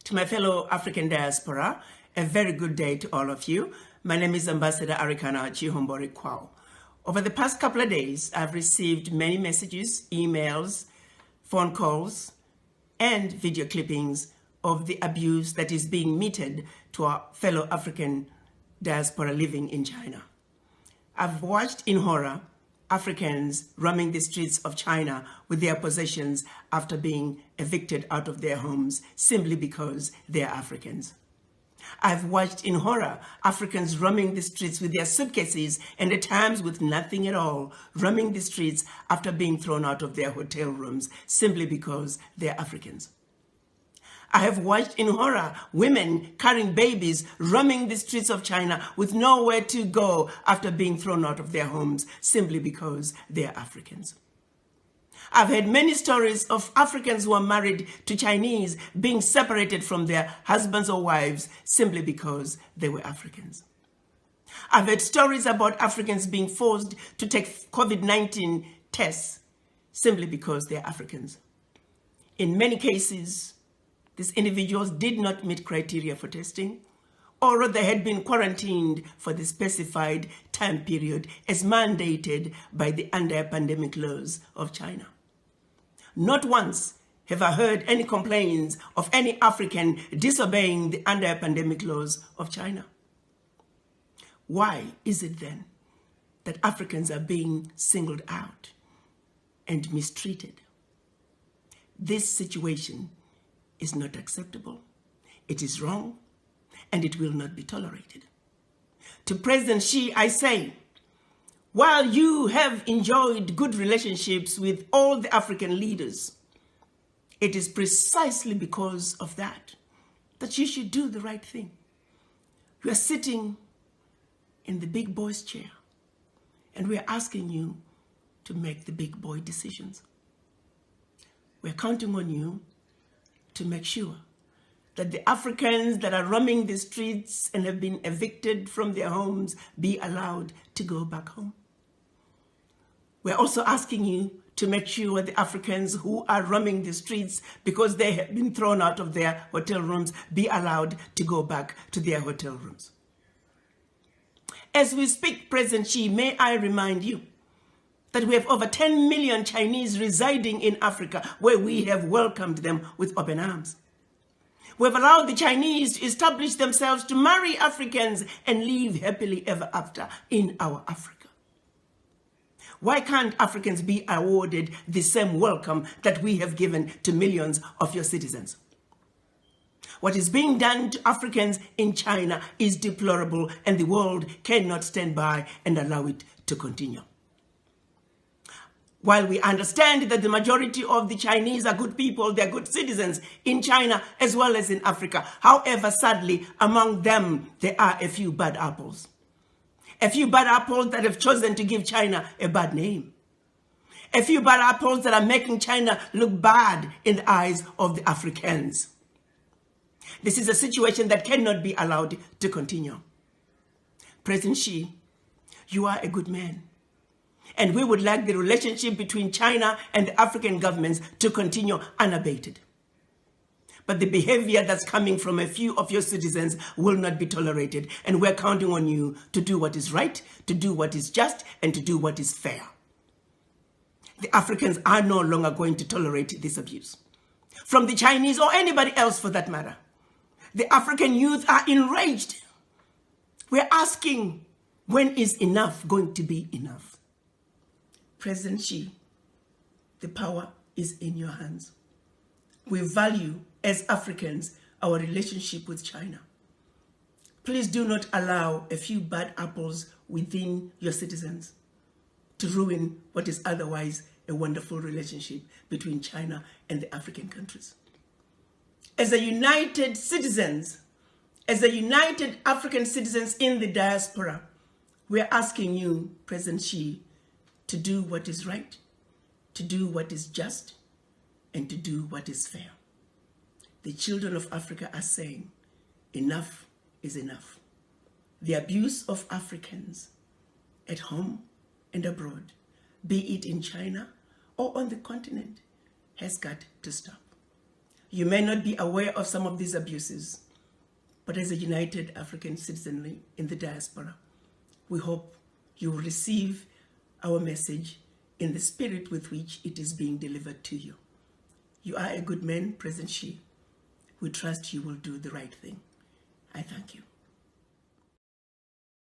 To my fellow African diaspora, a very good day to all of you. My name is Ambassador Arikana Chihombori Kwao. Over the past couple of days, I've received many messages, emails, phone calls, and video clippings of the abuse that is being meted to our fellow African diaspora living in China. I've watched in horror Africans roaming the streets of China with their possessions after being evicted out of their homes simply because they are Africans. I've watched in horror Africans roaming the streets with their suitcases and at times with nothing at all, roaming the streets after being thrown out of their hotel rooms simply because they're Africans. I have watched in horror women carrying babies roaming the streets of China with nowhere to go after being thrown out of their homes simply because they are Africans. I've heard many stories of Africans who are married to Chinese being separated from their husbands or wives simply because they were Africans. I've heard stories about Africans being forced to take COVID-19 tests simply because they're Africans. In many cases, these individuals did not meet criteria for testing, or they had been quarantined for the specified time period as mandated by the anti-pandemic laws of China. Not once have I heard any complaints of any African disobeying the anti-pandemic laws of China. Why is it then that Africans are being singled out and mistreated? This situation is not acceptable. It is wrong, and it will not be tolerated. To President Xi, I say, while you have enjoyed good relationships with all the African leaders, it is precisely because of that you should do the right thing. You are sitting in the big boy's chair, and we are asking you to make the big boy decisions. We're counting on you to make sure that the Africans that are roaming the streets and have been evicted from their homes be allowed to go back home. We're also asking you to make sure the Africans who are roaming the streets because they have been thrown out of their hotel rooms be allowed to go back to their hotel rooms. As we speak, President Xi, may I remind you that we have over 10 million Chinese residing in Africa where we have welcomed them with open arms. We have allowed the Chinese to establish themselves to marry Africans and live happily ever after in our Africa. Why can't Africans be awarded the same welcome that we have given to millions of your citizens? What is being done to Africans in China is deplorable, and the world cannot stand by and allow it to continue. While we understand that the majority of the Chinese are good people, they're good citizens in China as well as in Africa. However, sadly, among them, there are a few bad apples. A few bad apples that have chosen to give China a bad name. A few bad apples that are making China look bad in the eyes of the Africans. This is a situation that cannot be allowed to continue. President Xi, you are a good man. And we would like the relationship between China and the African governments to continue unabated. But the behavior that's coming from a few of your citizens will not be tolerated. And we're counting on you to do what is right, to do what is just, and to do what is fair. The Africans are no longer going to tolerate this abuse. From the Chinese or anybody else for that matter. The African youth are enraged. We're asking, when is enough going to be enough? President Xi, the power is in your hands. We value, as Africans, our relationship with China. Please do not allow a few bad apples within your citizens to ruin what is otherwise a wonderful relationship between China and the African countries. As a united citizens, as a united African citizens in the diaspora, we are asking you, President Xi, to do what is right, to do what is just, and to do what is fair. The children of Africa are saying, enough is enough. The abuse of Africans at home and abroad, be it in China or on the continent, has got to stop. You may not be aware of some of these abuses, but as a united African citizenry in the diaspora, we hope you will receive our message in the spirit with which it is being delivered to you. You are a good man, President Xi. We trust you will do the right thing. I thank you.